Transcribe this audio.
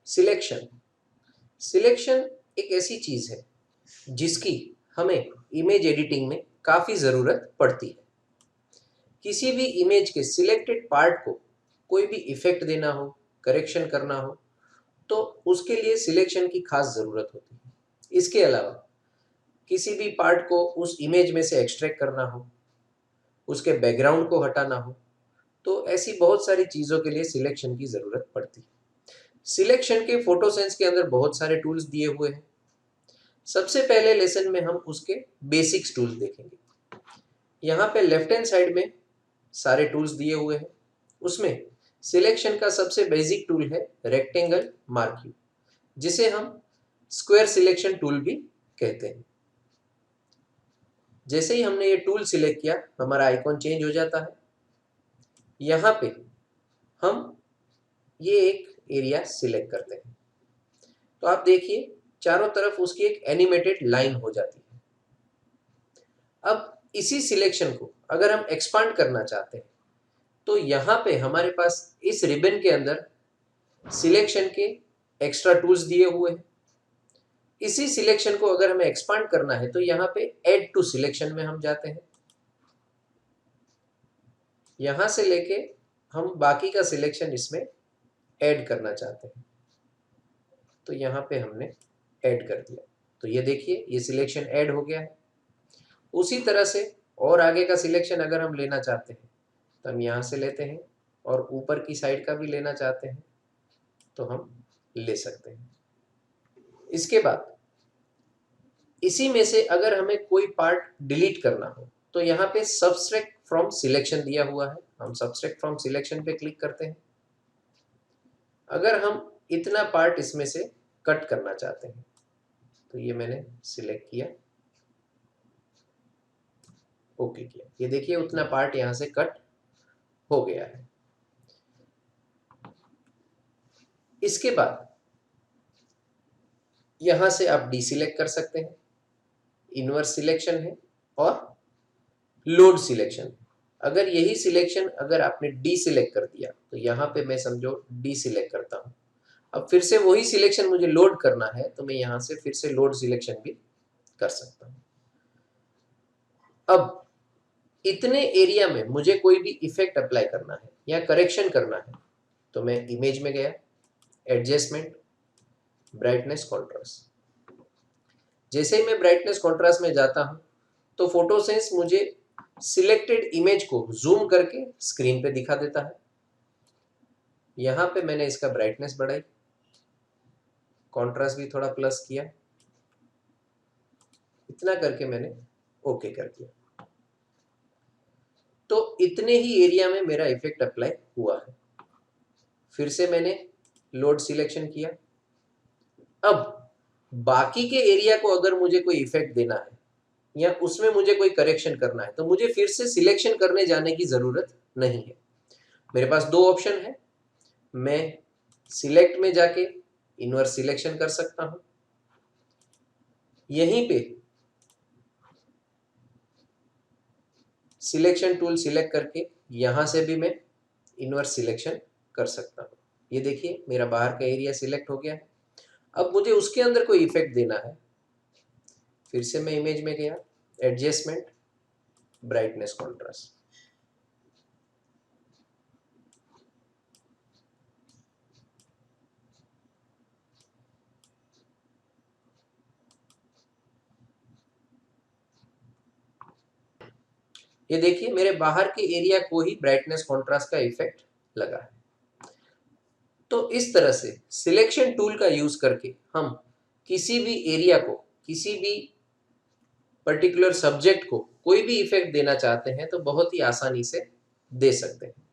Selection selection एक ऐसी चीज है जिसकी हमें इमेज एडिटिंग में काफी जरूरत पड़ती है। किसी भी इमेज के सिलेक्टेड पार्ट को कोई भी इफेक्ट देना हो, करेक्शन करना हो, तो उसके लिए सिलेक्शन की खास जरूरत होती है। इसके अलावा किसी भी पार्ट को उस इमेज में से एक्सट्रैक्ट करना हो, उसके बैकग्राउंड को हटाना हो, तो ऐसी बहुत सारी चीजों के लिए सिलेक्शन की जरूरत पड़ती है। सिलेक्शन के फोटोसेंस के अंदर बहुत सारे टूल्स दिए हुए हैं। सबसे पहले लेसन में हम उसके बेसिक्स टूल्स देखेंगे। यहाँ पे लेफ्ट हैंड साइड में सारे टूल्स दिए हुए हैं। उसमें सिलेक्शन का सबसे बेसिक टूल है रेक्टेंगल मार्क्यू, जिसे हम स्क्वायर सिलेक्शन टूल भी कहते हैं। जैसे ही हमने ये टूल सिलेक्ट किया, हमारा आइकॉन चेंज हो जाता है। यहाँ पे हम ये एक एरिया सिलेक्ट करते हैं, तो आप देखिए चारों तरफ उसकी एक एनिमेटेड लाइन हो जाती है। अब इसी सिलेक्शन को अगर हम एक्सपांड करना चाहते हैं, तो यहाँ पे हमारे पास इस रिबन के अंदर सिलेक्शन के एक्स्ट्रा टूल्स दिए हुए हैं। इसी सिलेक्शन को अगर हमें एक्सपांड करना है, तो यहाँ पे ऐड टू सिलेक्शन में हम जाते हैं। यहाँ से लेके हम बाकी का सिलेक्शन इसमें ऐड करना चाहते हैं, तो यहाँ पे हमने ऐड कर दिया। तो ये देखिए, ये सिलेक्शन ऐड हो गया है। उसी तरह से और आगे का सिलेक्शन अगर हम लेना चाहते हैं, तो हम यहाँ से लेते हैं, और ऊपर की साइड का भी लेना चाहते हैं तो हम ले सकते हैं। इसके बाद इसी में से अगर हमें कोई पार्ट डिलीट करना हो, तो यहाँ पे सब्सट्रैक्ट फ्रॉम सिलेक्शन दिया हुआ है। हम सब्सट्रैक्ट फ्रॉम सिलेक्शन पे क्लिक करते हैं। अगर हम इतना पार्ट इसमें से कट करना चाहते हैं, तो ये मैंने सिलेक्ट किया, ओके किया। ये देखिए उतना पार्ट यहाँ से कट हो गया है। इसके बाद यहां से आप डीसिलेक्ट कर सकते हैं। इनवर्स सिलेक्शन है और लोड सिलेक्शन। अगर यही सिलेक्शन अगर आपने डीसिलेक्ट कर दिया, तो यहाँ पे मैं समझो डीसिलेक्ट करता हूँ। अब फिर से वही सिलेक्शन मुझे लोड करना है, तो मैं यहाँ से फिर से लोड सिलेक्शन भी कर सकता हूँ। अब इतने एरिया में मुझे कोई भी इफेक्ट अप्लाई करना है या करेक्शन करना है, तो मैं इमेज में गया, एडजस्टमेंट, ब्राइटनेस, कॉन्ट्रास्ट। जैसे ही मैं ब्राइटनेस कॉन्ट्रास्ट में जाता हूं, तो फोटोसेंस मुझे सिलेक्टेड इमेज को जूम करके स्क्रीन पे दिखा देता है। यहां पे मैंने इसका ब्राइटनेस बढ़ाई, कॉन्ट्रास्ट भी थोड़ा प्लस किया, इतना करके मैंने ओके कर दिया। तो इतने ही एरिया में मेरा इफेक्ट अप्लाई हुआ है। फिर से मैंने लोड सिलेक्शन किया। अब बाकी के एरिया को अगर मुझे कोई इफेक्ट देना है या उसमें मुझे कोई करेक्शन करना है, तो मुझे फिर से सिलेक्शन करने जाने की जरूरत नहीं है। मेरे पास दो ऑप्शन है। मैं सिलेक्ट में जाके इनवर्स सिलेक्शन कर सकता हूं, यहीं पे सिलेक्शन टूल सिलेक्ट करके यहां से भी मैं इनवर्स सिलेक्शन कर सकता हूं। ये देखिए मेरा बाहर का एरिया सिलेक्ट हो गया है। अब मुझे उसके अंदर कोई इफेक्ट देना है, फिर से मैं इमेज में गया, एडजस्टमेंट, ब्राइटनेस, कॉन्ट्रास्ट। ये देखिए मेरे बाहर के एरिया को ही ब्राइटनेस कॉन्ट्रास्ट का इफेक्ट लगा है। तो इस तरह से सिलेक्शन टूल का यूज करके हम किसी भी एरिया को, किसी भी पर्टिकुलर सब्जेक्ट को कोई भी इफेक्ट देना चाहते हैं, तो बहुत ही आसानी से दे सकते हैं।